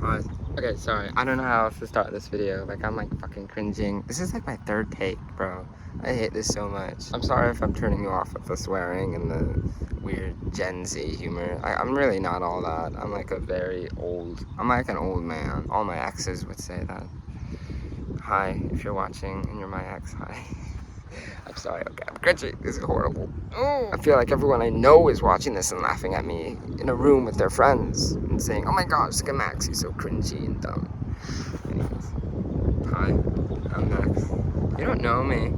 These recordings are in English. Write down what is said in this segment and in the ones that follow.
Pause. Okay, sorry. I don't know how else to start this video. Like, I'm like fucking cringing. This is like my third take, bro. I hate this so much. I'm sorry if I'm turning you off with the swearing and the weird Gen Z humor. I'm really not all that. I'm like I'm like an old man. All my exes would say that. Hi, if you're watching and you're my ex, hi. I'm sorry, okay, I'm cringing. This is horrible. Oh, I feel like everyone I know is watching this and laughing at me in a room with their friends and saying, oh my gosh, look at Max, he's so cringy and dumb. Anyways, hi, I'm Max. You don't know me.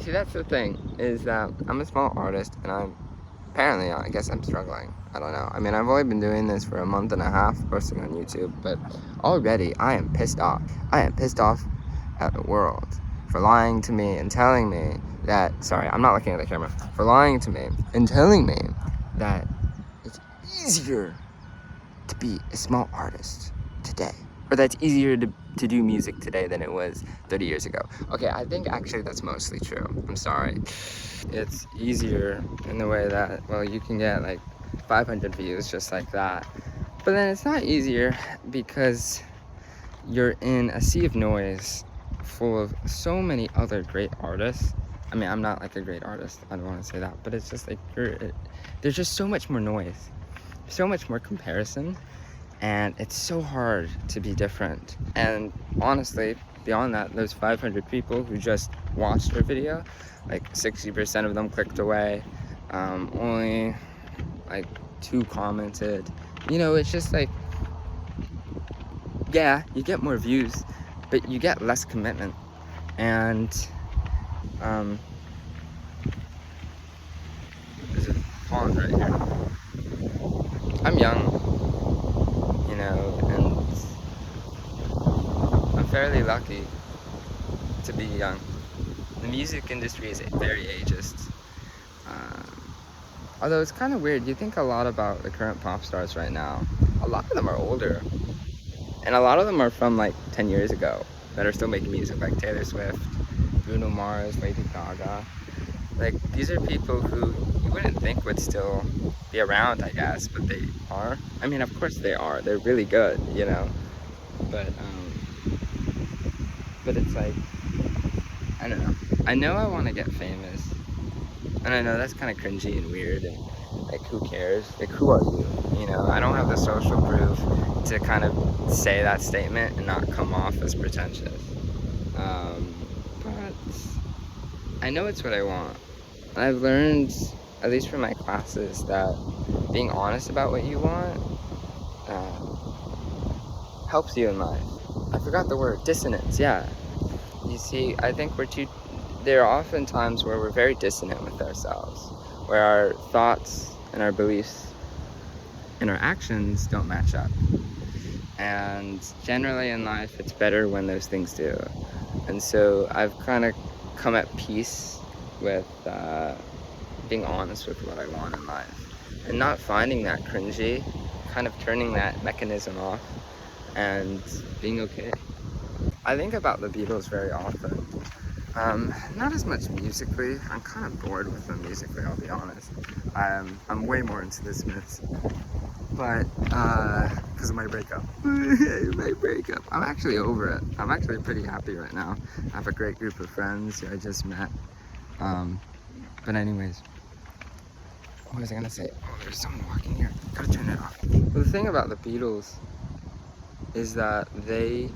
See, that's the thing, is that I'm a small artist and apparently, I guess I'm struggling. I don't know. I mean, I've only been doing this for a month and a half, posting on YouTube, but already I am pissed off. I am pissed off at the world for lying to me and telling me that, sorry, I'm not looking at the camera, for lying to me and telling me that it's easier to be a small artist today. Or that it's easier to do music today than it was 30 years ago. Okay, I think actually that's mostly true. I'm sorry. It's easier in the way that, well, you can get like 500 views just like that. But then it's not easier because you're in a sea of noise full of so many other great artists. I mean, I'm not like a great artist, I don't want to say that, but it's just like there's just so much more noise, so much more comparison, and it's so hard to be different. And honestly, beyond that, those 500 people who just watched our video, like 60% of them clicked away, only like 2 commented. You know, it's just like, yeah, you get more views, but you get less commitment. And there's a pond right here. I'm young, you know, and I'm fairly lucky to be young. The music industry is very ageist. Although it's kind of weird, you think a lot about the current pop stars right now. A lot of them are older. And a lot of them are from like 10 years ago that are still making music, like Taylor Swift, Bruno Mars, Lady Gaga. Like, these are people who you wouldn't think would still be around, I guess, but they are. I mean, of course they are. They're really good, you know. But it's like, I don't know. I know I want to get famous. And I know that's kind of cringy and weird and like, who cares? Like, who are you? You know, I don't have the social proof to kind of say that statement and not come off as pretentious. But I know it's what I want. And I've learned, at least from my classes, that being honest about what you want helps you in life. I forgot the word, dissonance, yeah. You see, I think there are often times where we're very dissonant with ourselves, where our thoughts and our beliefs and our actions don't match up. And generally in life, it's better when those things do. And so I've kind of come at peace with being honest with what I want in life. And not finding that cringy, kind of turning that mechanism off and being okay. I think about the Beatles very often. Not as much musically. I'm kind of bored with them musically, I'll be honest. I'm way more into the Smiths. But, because of my breakup. My breakup. I'm actually over it. I'm actually pretty happy right now. I have a great group of friends who I just met. But anyways, what was I gonna say? Oh, there's someone walking here. Gotta turn it off. Well, the thing about the Beatles is that they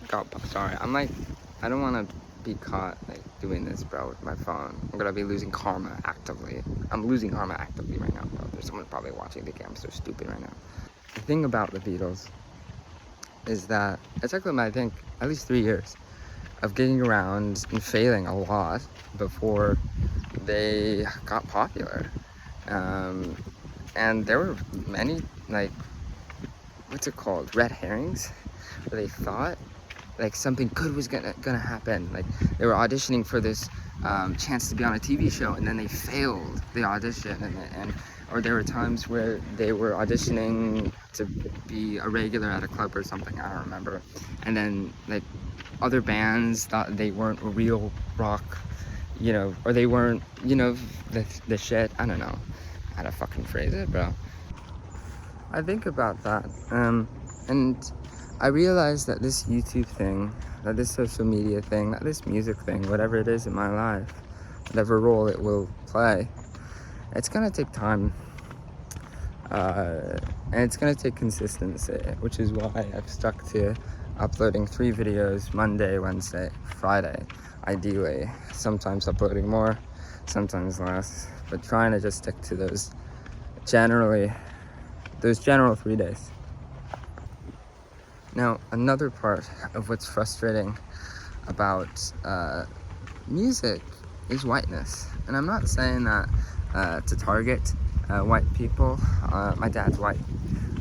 got, sorry, I don't want to be caught like doing this, bro, with my phone. I'm gonna be losing karma actively. I'm losing karma actively right now, bro. There's someone probably watching the game. I'm so stupid right now. The thing about the Beatles is that it took them, I think, at least 3 years of getting around and failing a lot before they got popular. And there were many, like, what's it called, red herrings, where they thought like something good was gonna happen. Like, they were auditioning for this chance to be on a TV show, and then they failed the audition, or there were times where they were auditioning to be a regular at a club or something, I don't remember, and then like other bands thought they weren't real rock, you know, or they weren't, you know, the shit. I don't know how to fucking phrase it, bro. I think about that. And I realized that this YouTube thing, that this social media thing, that this music thing, whatever it is in my life, whatever role it will play, it's gonna take time. And it's gonna take consistency, which is why I've stuck to uploading 3 videos Monday, Wednesday, Friday, ideally. Sometimes uploading more, sometimes less, but trying to just stick to those general 3 days. Now, another part of what's frustrating about music is whiteness. And I'm not saying that to target white people. My dad's white.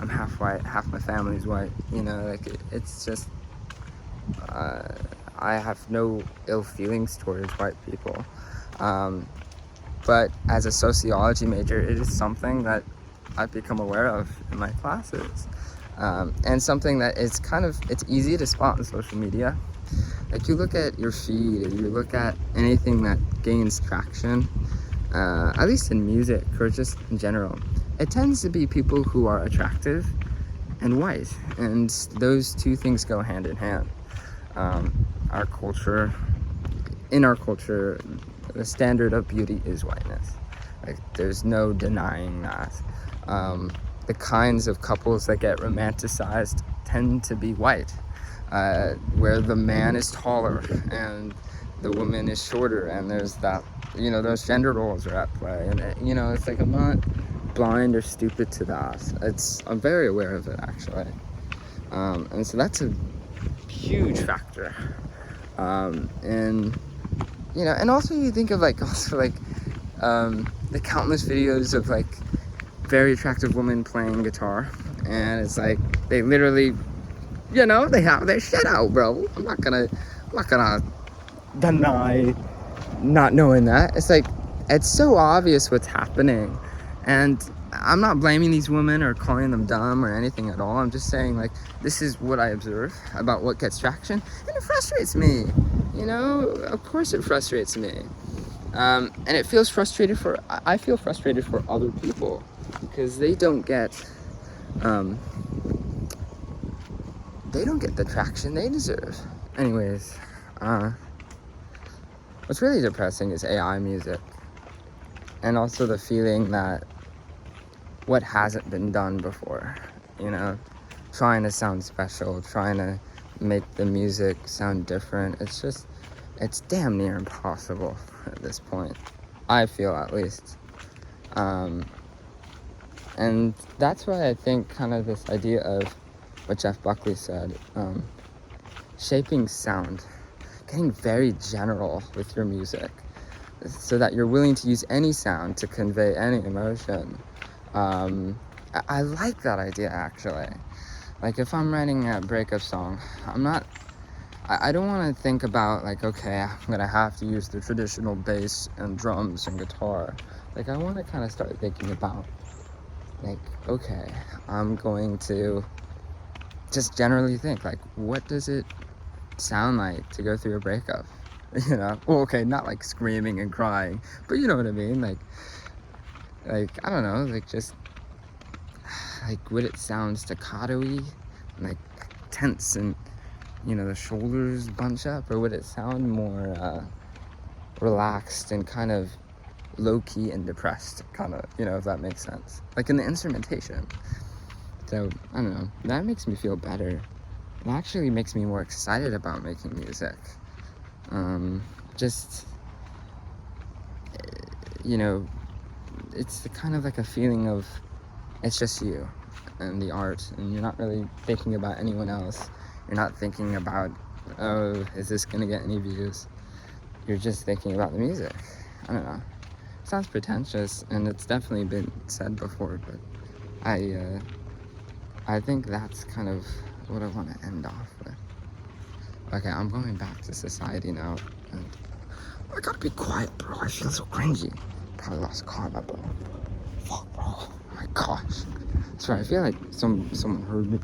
I'm half white, half my family's white. You know, like it's just, I have no ill feelings towards white people. But as a sociology major, it is something that I've become aware of in my classes. And something that is it's easy to spot on social media. Like you look at your feed, and you look at anything that gains traction, at least in music or just in general, it tends to be people who are attractive and white, and those two things go hand in hand. In our culture, the standard of beauty is whiteness. Like there's no denying that. The kinds of couples that get romanticized tend to be white, where the man is taller and the woman is shorter, and there's that, you know, those gender roles are at play. And you know, it's like I'm not blind or stupid to that. I'm very aware of it, actually. And so that's a huge factor. And you know, and also you think of the countless videos of like very attractive women playing guitar, and it's like they literally, you know, they have their shit out, bro. I'm not gonna deny not knowing that. It's like, it's so obvious what's happening, and I'm not blaming these women or calling them dumb or anything at all. I'm just saying, like, this is what I observe about what gets traction, and it frustrates me. You know, of course it frustrates me. And it feels frustrated I feel frustrated for other people, because they don't get the traction they deserve. Anyways, what's really depressing is AI music, and also the feeling that what hasn't been done before, you know, trying to sound special, trying to make the music sound different. It's damn near impossible at this point, I feel, at least. And that's why I think kind of this idea of what Jeff Buckley said, shaping sound, getting very general with your music so that you're willing to use any sound to convey any emotion. I like that idea, actually. Like, if I'm writing a breakup song, I don't want to think about, like, okay, I'm gonna have to use the traditional bass and drums and guitar. Like, I want to kind of start thinking about, like, okay, I'm going to just generally think, like, what does it sound like to go through a breakup? You know? Well, okay, not like screaming and crying, but you know what I mean? Like, I don't know, like, just, like, would it sound staccato-y, like, tense, and, you know, the shoulders bunch up? Or would it sound more relaxed and kind of low-key and depressed, kind of, you know, if that makes sense? Like, in the instrumentation. So, I don't know, that makes me feel better. It actually makes me more excited about making music. Just, you know, it's kind of like a feeling of, it's just you and the art, and you're not really thinking about anyone else. You're not thinking about, oh, is this gonna get any views? You're just thinking about the music. I don't know. It sounds pretentious, and it's definitely been said before, but I think that's kind of what I want to end off with. Okay, I'm going back to society now, and I gotta be quiet, bro. I feel so cringy. Probably lost karma, bro. Fuck, bro. Oh my gosh. Sorry, I feel like someone heard me.